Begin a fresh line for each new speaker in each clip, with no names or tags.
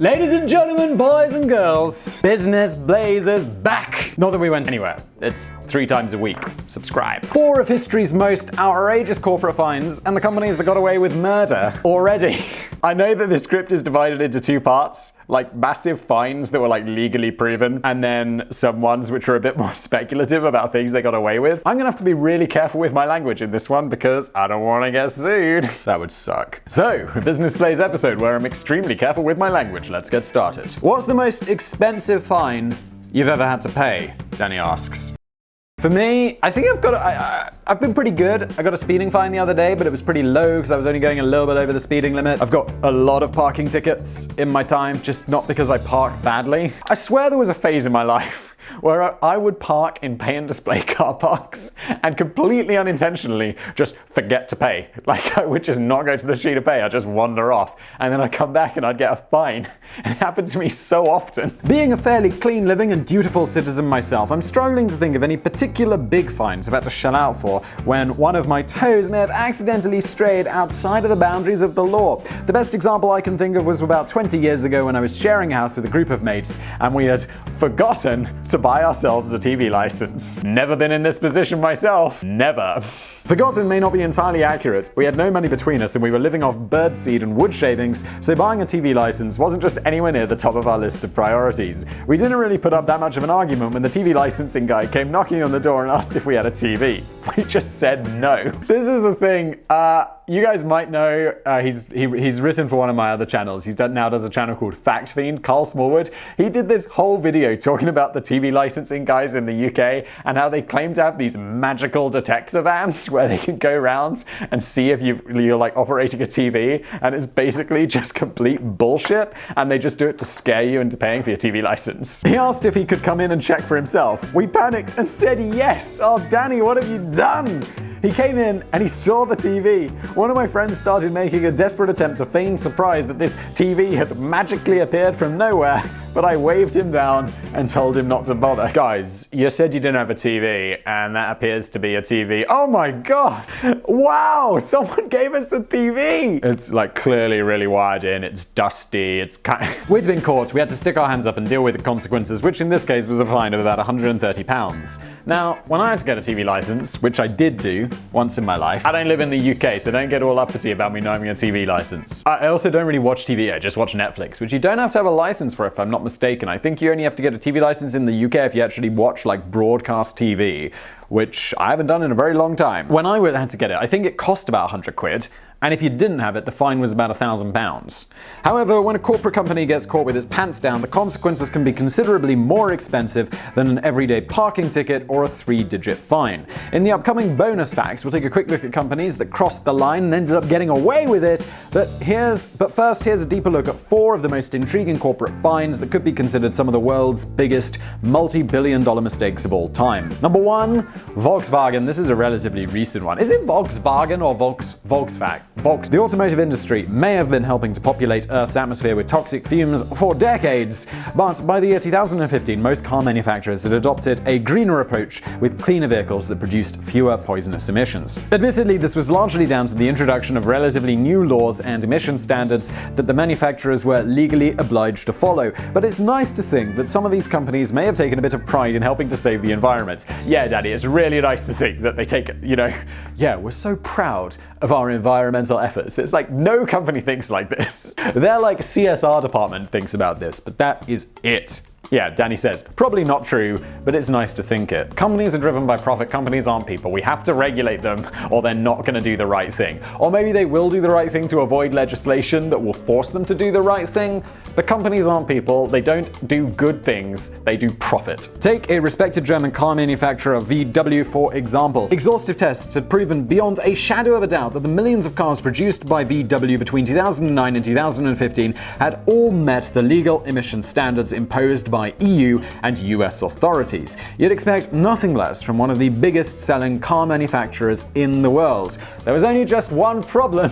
Ladies and gentlemen, boys and girls, Business Blazers back! Not that we went anywhere. It's 3 times a week. Subscribe. 4 of history's most outrageous corporate fines and the companies that got away with murder already. I know that this script is divided into 2 parts, like massive fines that were like legally proven, and then some ones which are a bit more speculative about things they got away with. I'm gonna have to be really careful with my language in this one because I don't want to get sued. That would suck. So, a Business Blaze episode where I'm extremely careful with my language. Let's get started. What's the most expensive fine you've ever had to pay? Danny asks. For me, I think I've been pretty good. I got a speeding fine the other day, but it was pretty low because I was only going a little bit over the speeding limit. I've got a lot of parking tickets in my time, just not because I park badly. I swear there was a phase in my life where I would park in pay and display car parks and completely unintentionally just forget to pay. Like I would just not go to the sheet of pay, I'd just wander off and then I'd come back and I'd get a fine. It happened to me so often. Being a fairly clean living and dutiful citizen myself, I'm struggling to think of any particular big fines I've had to shell out for when one of my toes may have accidentally strayed outside of the boundaries of the law. The best example I can think of was about 20 years ago when I was sharing a house with a group of mates and we had forgotten to buy ourselves a TV license. Never been in this position myself. Never. Forgotten may not be entirely accurate. We had no money between us and we were living off birdseed and wood shavings, so buying a TV license wasn't just anywhere near the top of our list of priorities. We didn't really put up that much of an argument when the TV licensing guy came knocking on the door and asked if we had a TV. We just said no. This is the thing. You guys might know he's written for one of my other channels. Now does a channel called Fact Fiend, Carl Smallwood. He did this whole video talking about the TV licensing guys in the UK and how they claim to have these magical detector vans where they can go around and see if you're like operating a TV, and it's basically just complete bullshit, and they just do it to scare you into paying for your TV license. He asked if he could come in and check for himself. We panicked and said yes. Oh, Danny, what have you done? He came in and he saw the TV. One of my friends started making a desperate attempt to feign surprise that this TV had magically appeared from nowhere, but I waved him down and told him not to bother. Guys, you said you didn't have a TV, and that appears to be a TV. Oh my god! Wow! Someone gave us a TV! It's like clearly really wired in, it's dusty, it's kind of... We'd been caught, we had to stick our hands up and deal with the consequences, which in this case was a fine of about £130. Now, when I had to get a TV license, which I did do once in my life, I don't live in the UK, so don't get all uppity about me not having a TV license. I also don't really watch TV, I just watch Netflix, which you don't have to have a license for if I'm not mistaken. I think you only have to get a TV license in the UK if you actually watch like broadcast TV, which I haven't done in a very long time. When I had to get it, I think it cost about 100 quid. And if you didn't have it, the fine was about £1,000. However, when a corporate company gets caught with its pants down, the consequences can be considerably more expensive than an everyday parking ticket or a 3-digit fine. In the upcoming bonus facts, we'll take a quick look at companies that crossed the line and ended up getting away with it. But first, here's a deeper look at 4 of the most intriguing corporate fines that could be considered some of the world's biggest multi-billion-dollar mistakes of all time. Number 1, Volkswagen. This is a relatively recent one. Is it Volkswagen or Volkswagen? The automotive industry may have been helping to populate Earth's atmosphere with toxic fumes for decades, but by the year 2015, most car manufacturers had adopted a greener approach with cleaner vehicles that produced fewer poisonous emissions. Admittedly, this was largely down to the introduction of relatively new laws and emission standards that the manufacturers were legally obliged to follow, but it's nice to think that some of these companies may have taken a bit of pride in helping to save the environment. Yeah, Daddy, it's really nice to think that they take, yeah, we're so proud of our environmental efforts. It's like no company thinks like this. Their like CSR department thinks about this, but that is it. Yeah, Danny says, probably not true, but it's nice to think it. Companies are driven by profit, companies aren't people. We have to regulate them or they're not going to do the right thing. Or maybe they will do the right thing to avoid legislation that will force them to do the right thing. But companies aren't people, they don't do good things, they do profit. Take a respected German car manufacturer VW for example. Exhaustive tests had proven beyond a shadow of a doubt that the millions of cars produced by VW between 2009 and 2015 had all met the legal emission standards imposed by EU and US authorities. You'd expect nothing less from one of the biggest selling car manufacturers in the world. There was only just one problem.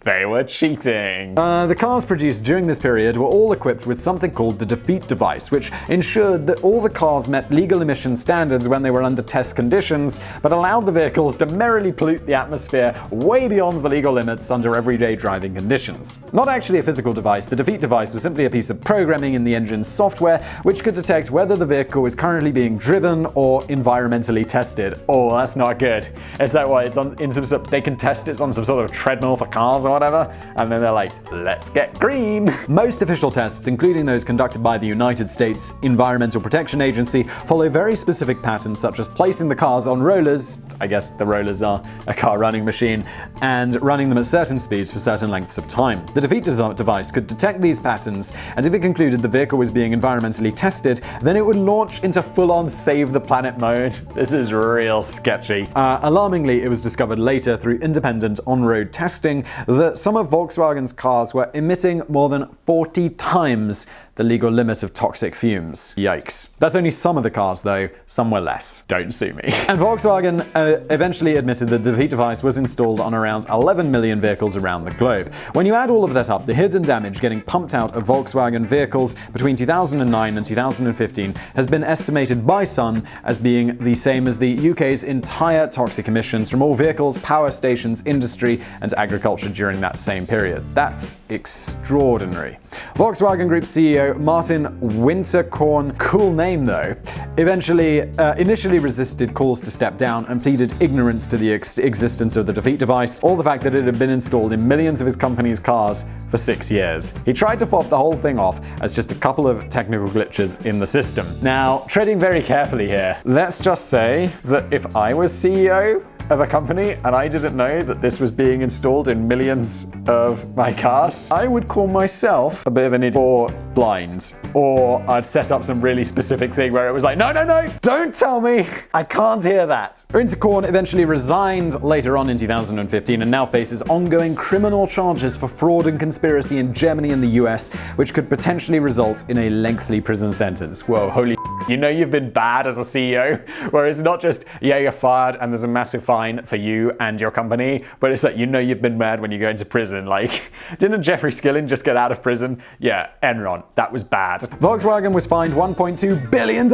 they were cheating. The cars produced during this period were all equipped with something called the defeat device, which ensured that all the cars met legal emission standards when they were under test conditions, but allowed the vehicles to merrily pollute the atmosphere way beyond the legal limits under everyday driving conditions. Not actually a physical device, the defeat device was simply a piece of programming in the engine's software which could detect whether the vehicle is currently being driven or environmentally tested. Oh, that's not good. Is that why it's in some they can test it on some sort of treadmill for cars or whatever, and then they're like, let's get green. Most official tests, including those conducted by the United States Environmental Protection Agency, follow very specific patterns such as placing the cars on rollers, I guess the rollers are a car running machine, and running them at certain speeds for certain lengths of time. The defeat device could detect these patterns, and if it concluded the vehicle was being environmentally tested, then it would launch into full-on save the planet mode. This is real sketchy. Alarmingly, it was discovered later through independent on-road testing that some of Volkswagen's cars were emitting more than 40 times the legal limit of toxic fumes. Yikes. That's only some of the cars though, some were less. Don't sue me. And Volkswagen eventually admitted that the defeat device was installed on around 11 million vehicles around the globe. When you add all of that up, the hidden damage getting pumped out of Volkswagen vehicles between 2009 and 2015 has been estimated by some as being the same as the UK's entire toxic emissions from all vehicles, power stations, industry, and agriculture during that same period. That's extraordinary. Volkswagen Group CEO Martin Winterkorn, cool name though, initially resisted calls to step down and pleaded ignorance to the existence of the defeat device, or the fact that it had been installed in millions of his company's cars for 6 years. He tried to fob the whole thing off as just a couple of technical glitches in the system. Now, treading very carefully here, let's just say that if I was CEO of a company and I didn't know that this was being installed in millions of my cars, I would call myself a bit of an idiot or blind. Or I'd set up some really specific thing where it was like, no, don't tell me, I can't hear that. Winterkorn eventually resigned later on in 2015 and now faces ongoing criminal charges for fraud and conspiracy in Germany and the US, which could potentially result in a lengthy prison sentence. Whoa, holy you know you've been bad as a CEO, where it's not just, yeah, you're fired and there's a massive fine for you and your company, but it's like, you know you've been bad when you go into prison. Like, didn't Jeffrey Skilling just get out of prison? Yeah, Enron, that was bad. Volkswagen was fined $1.2 billion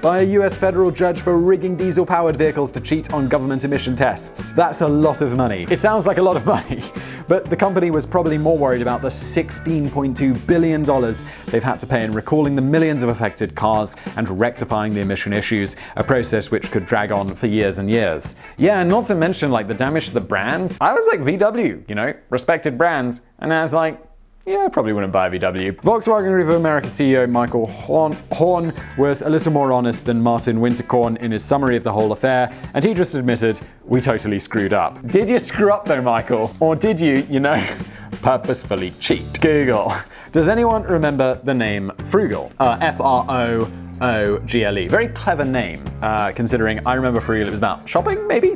by a US federal judge for rigging diesel-powered vehicles to cheat on government emission tests. That's a lot of money. It sounds like a lot of money, but the company was probably more worried about the $16.2 billion they've had to pay in recalling the millions of affected cars and rectifying the emission issues, a process which could drag on for years and years. Yeah, and not to mention like the damage to the brands. I was like VW, you know, respected brands, and I was like, yeah, I probably wouldn't buy a VW. Volkswagen Group of America CEO Michael Horn was a little more honest than Martin Winterkorn in his summary of the whole affair, and he just admitted, we totally screwed up. Did you screw up though, Michael? Or did you purposefully cheat? Google. Does anyone remember the name Frugal? Frugal. Very clever name, considering I remember Frugal, it was about shopping, maybe?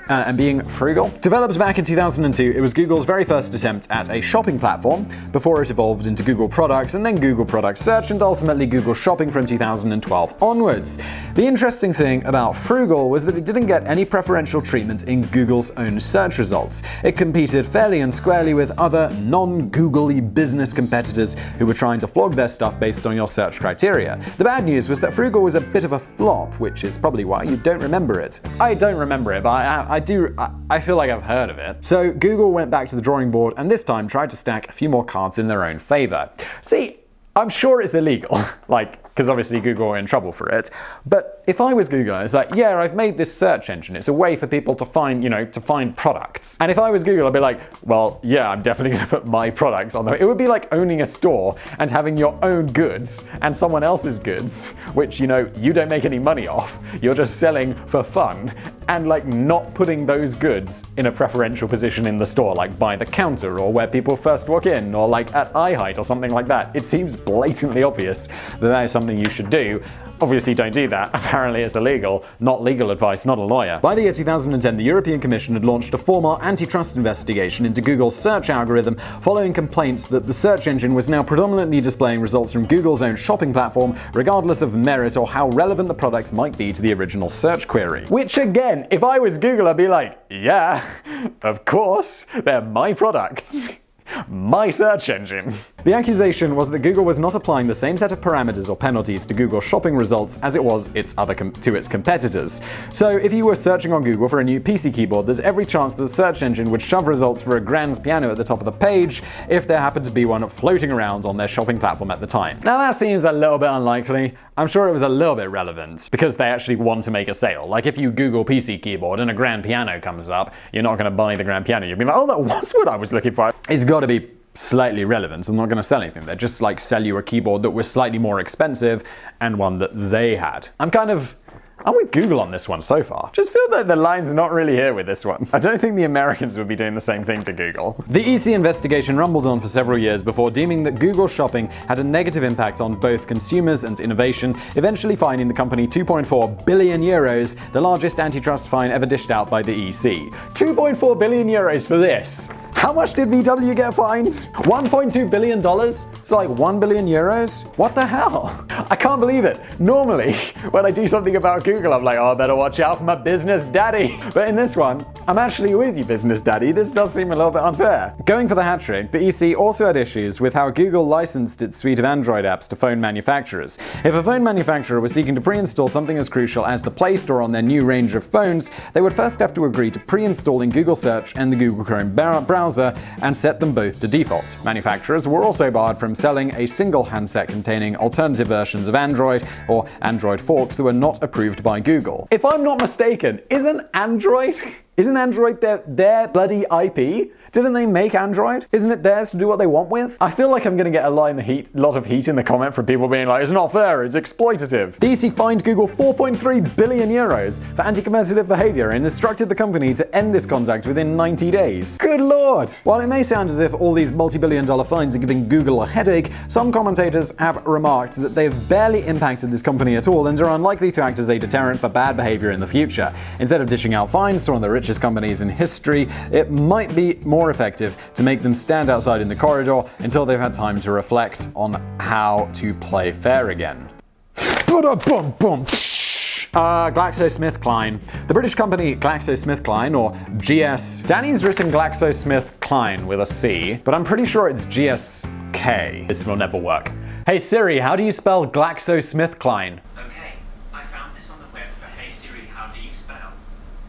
And being frugal. Developed back in 2002, it was Google's very first attempt at a shopping platform before it evolved into Google Products and then Google Product Search and ultimately Google Shopping from 2012 onwards. The interesting thing about Frugal was that it didn't get any preferential treatment in Google's own search results. It competed fairly and squarely with other non-Googly business competitors who were trying to flog their stuff based on your search criteria. The bad news was that Frugal was a bit of a flop, which is probably why you don't remember it. I don't remember it, but I feel like I've heard of it. So Google went back to the drawing board and this time tried to stack a few more cards in their own favor. See, I'm sure it's illegal, because obviously Google are in trouble for it. But if I was Google, it's like, yeah, I've made this search engine. It's a way for people to find, to find products. And if I was Google, I'd be like, well, yeah, I'm definitely gonna put my products on there. It would be like owning a store and having your own goods and someone else's goods, which, you don't make any money off. You're just selling for fun and not putting those goods in a preferential position in the store, like by the counter or where people first walk in or at eye height or something like that. It seems blatantly obvious that that is something you should do. Obviously don't do that. Apparently it's illegal. Not legal advice, not a lawyer. By the year 2010, the European Commission had launched a formal antitrust investigation into Google's search algorithm following complaints that the search engine was now predominantly displaying results from Google's own shopping platform, regardless of merit or how relevant the products might be to the original search query. Which again, if I was Google, I'd be like, yeah, of course, they're my products. My search engine. The accusation was that Google was not applying the same set of parameters or penalties to Google shopping results as it was to its competitors. So if you were searching on Google for a new PC keyboard, there's every chance that the search engine would shove results for a grand piano at the top of the page if there happened to be one floating around on their shopping platform at the time. Now that seems a little bit unlikely. I'm sure it was a little bit relevant because they actually want to make a sale. Like if you Google PC keyboard and a grand piano comes up, you're not going to buy the grand piano. You'll be like, oh, that was what I was looking for. It's got to be slightly relevant. I'm not going to sell anything. They're just like sell you a keyboard that was slightly more expensive and one that they had. I'm with Google on this one so far. Just feel that the line's not really here with this one. I don't think the Americans would be doing the same thing to Google. The EC investigation rumbled on for several years before deeming that Google shopping had a negative impact on both consumers and innovation, eventually fining the company 2.4 billion euros, the largest antitrust fine ever dished out by the EC. 2.4 billion euros for this. How much did VW get fined? $1.2 billion? So like 1 billion euros? What the hell? I can't believe it. Normally, when I do something about Google, I'm like, oh, I better watch out for my business daddy. But in this one, I'm actually with you, business daddy. This does seem a little bit unfair. Going for the hat trick, the EC also had issues with how Google licensed its suite of Android apps to phone manufacturers. If a phone manufacturer was seeking to pre-install something as crucial as the Play Store on their new range of phones, they would first have to agree to pre-installing Google Search and the Google Chrome browser and set them both to default. Manufacturers were also barred from selling a single handset containing alternative versions of Android or Android forks that were not approved by Google. If I'm not mistaken, isn't Android their bloody IP? Didn't they make Android? Isn't it theirs to do what they want with? I feel like I'm gonna get a lot of heat in the comment from people being like, it's not fair, it's exploitative. The EC fined Google 4.3 billion euros for anti-competitive behavior and instructed the company to end this conduct within 90 days. Good lord! While it may sound as if all these multi-billion-dollar fines are giving Google a headache, some commentators have remarked that they've barely impacted this company at all and are unlikely to act as a deterrent for bad behavior in the future. Instead of dishing out fines to one of the richest companies in history, it might be more effective to make them stand outside in the corridor until they've had time to reflect on how to play fair again. GlaxoSmithKline. The British company GlaxoSmithKline, or GS. Danny's written GlaxoSmithKline with a C, but I'm pretty sure it's GSK. This will never work. Hey Siri, how do you spell GlaxoSmithKline?
Okay, I found this on the web for Hey Siri, how do you spell?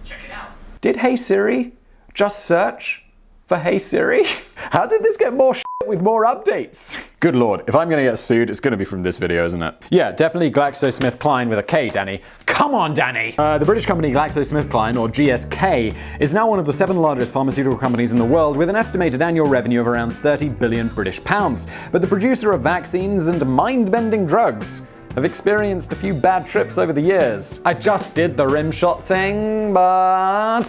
Check it out.
Did Hey Siri just search for Hey Siri? How did this get more shit with more updates? Good lord, if I'm gonna get sued, it's gonna be from this video, isn't it? Yeah, definitely GlaxoSmithKline with a K, Danny. Come on, Danny! The British company GlaxoSmithKline, or GSK, is now one of the 7 largest pharmaceutical companies in the world with an estimated annual revenue of around 30 billion British pounds. But the producer of vaccines and mind-bending drugs have experienced a few bad trips over the years. I just did the rim shot thing, but...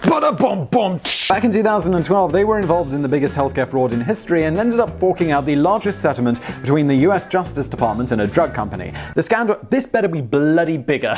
Back in 2012, they were involved in the biggest healthcare fraud in history and ended up forking out the largest settlement between the US Justice Department and a drug company. The scandal... This better be bloody bigger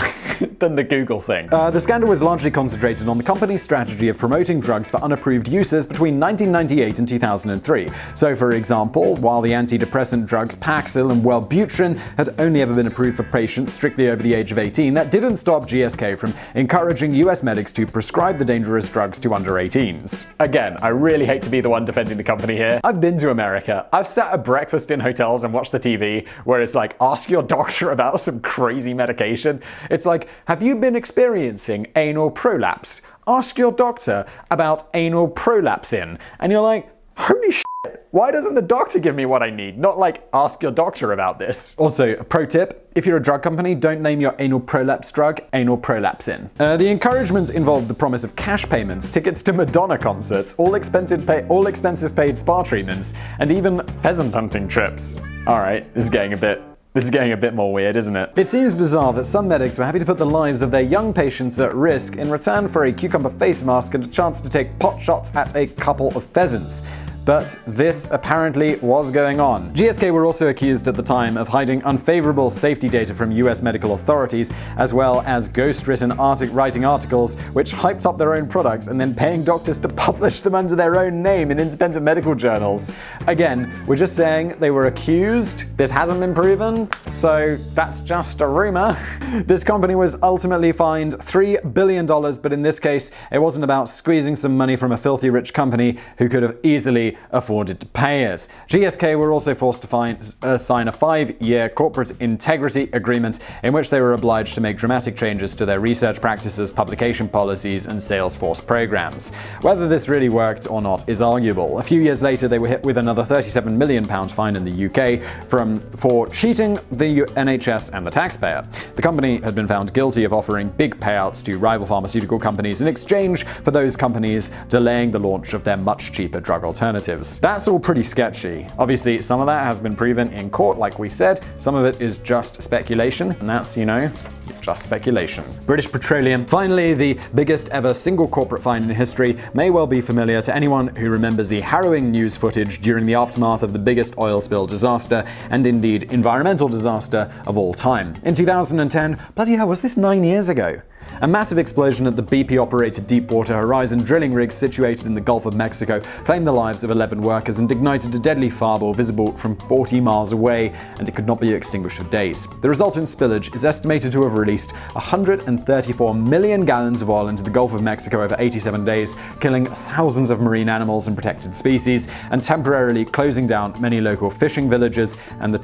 than the Google thing. The scandal was largely concentrated on the company's strategy of promoting drugs for unapproved uses between 1998 and 2003. So, for example, while the antidepressant drugs Paxil and Wellbutrin had only ever been approved for patients strictly over the age of 18, that didn't stop GSK from encouraging US medics to prescribe the dangerous drugs to under 18s. Again, I really hate to be the one defending the company here. I've been to America. I've sat at breakfast in hotels and watched the TV where it's like, ask your doctor about some crazy medication. It's like, have you been experiencing anal prolapse? Ask your doctor about anal prolapsing. And you're like, holy shit. Why doesn't the doctor give me what I need? Not like, ask your doctor about this. Also, a pro tip, if you're a drug company, don't name your anal prolapse drug anal prolapsin. The encouragements involved the promise of cash payments, tickets to Madonna concerts, all expenses paid spa treatments, and even pheasant hunting trips. Alright, this is getting a bit more weird, isn't it? It seems bizarre that some medics were happy to put the lives of their young patients at risk in return for a cucumber face mask and a chance to take pot shots at a couple of pheasants. but this apparently was going on. GSK were also accused at the time of hiding unfavorable safety data from US medical authorities, as well as ghost-written writing articles which hyped up their own products and then paying doctors to publish them under their own name in independent medical journals. Again, we're just saying they were accused. This hasn't been proven, so that's just a rumor. This company was ultimately fined $3 billion, but in this case, it wasn't about squeezing some money from a filthy rich company who could have easily afforded to pay it. GSK were also forced to sign a 5-year corporate integrity agreement in which they were obliged to make dramatic changes to their research practices, publication policies, and sales force programs. Whether this really worked or not is arguable. A few years later, they were hit with another £37 million fine in the UK for cheating the NHS and the taxpayer. The company had been found guilty of offering big payouts to rival pharmaceutical companies in exchange for those companies delaying the launch of their much cheaper drug alternatives. That's all pretty sketchy. Obviously, some of that has been proven in court, like we said. Some of it is just speculation, and that's, just speculation. British Petroleum. Finally, the biggest ever single corporate fine in history may well be familiar to anyone who remembers the harrowing news footage during the aftermath of the biggest oil spill disaster, and indeed environmental disaster, of all time. In 2010, bloody hell, was this 9 years ago? A massive explosion at the BP-operated Deepwater Horizon drilling rig situated in the Gulf of Mexico claimed the lives of 11 workers and ignited a deadly fireball visible from 40 miles away, and it could not be extinguished for days. The resultant spillage is estimated to have released 134 million gallons of oil into the Gulf of Mexico over 87 days, killing thousands of marine animals and protected species, and temporarily closing down many local fishing villages and the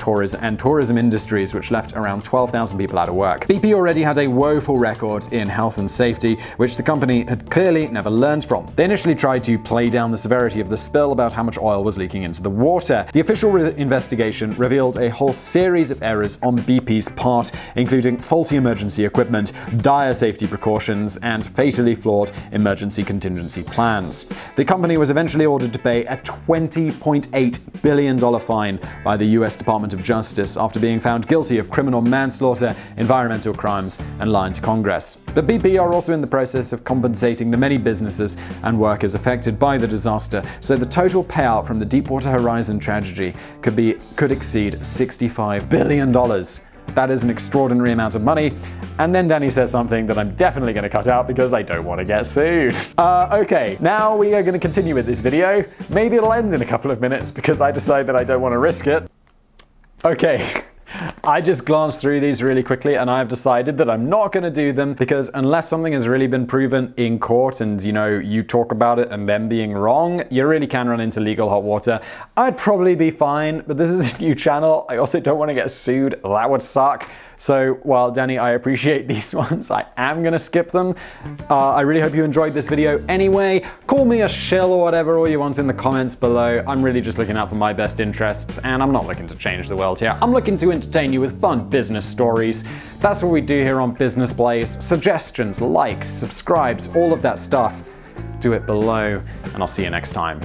tourism industries, which left around 12,000 people out of work. BP already had a woeful record in health and safety, which the company had clearly never learned from. They initially tried to play down the severity of the spill about how much oil was leaking into the water. The official investigation revealed a whole series of errors on BP's part, including faulty emergency equipment, dire safety precautions, and fatally flawed emergency contingency plans. The company was eventually ordered to pay a $20.8 billion fine by the US Department of Justice after being found guilty of criminal manslaughter, environmental crimes, and lying to Congress. But BP are also in the process of compensating the many businesses and workers affected by the disaster, so the total payout from the Deepwater Horizon tragedy could exceed $65 billion. That is an extraordinary amount of money. And then Danny says something that I'm definitely going to cut out because I don't want to get sued. Okay, now we are going to continue with this video. Maybe it'll end in a couple of minutes because I decide that I don't want to risk it. Okay. I just glanced through these really quickly and I've decided that I'm not going to do them because unless something has really been proven in court and, you talk about it and them being wrong, you really can run into legal hot water. I'd probably be fine, but this is a new channel. I also don't want to get sued. That would suck. So, while Danny, I appreciate these ones, I am going to skip them. I really hope you enjoyed this video anyway. Call me a shill or whatever all you want in the comments below. I'm really just looking out for my best interests, and I'm not looking to change the world here. I'm looking to entertain you with fun business stories. That's what we do here on Business Blaze. Suggestions, likes, subscribes, all of that stuff. Do it below, and I'll see you next time.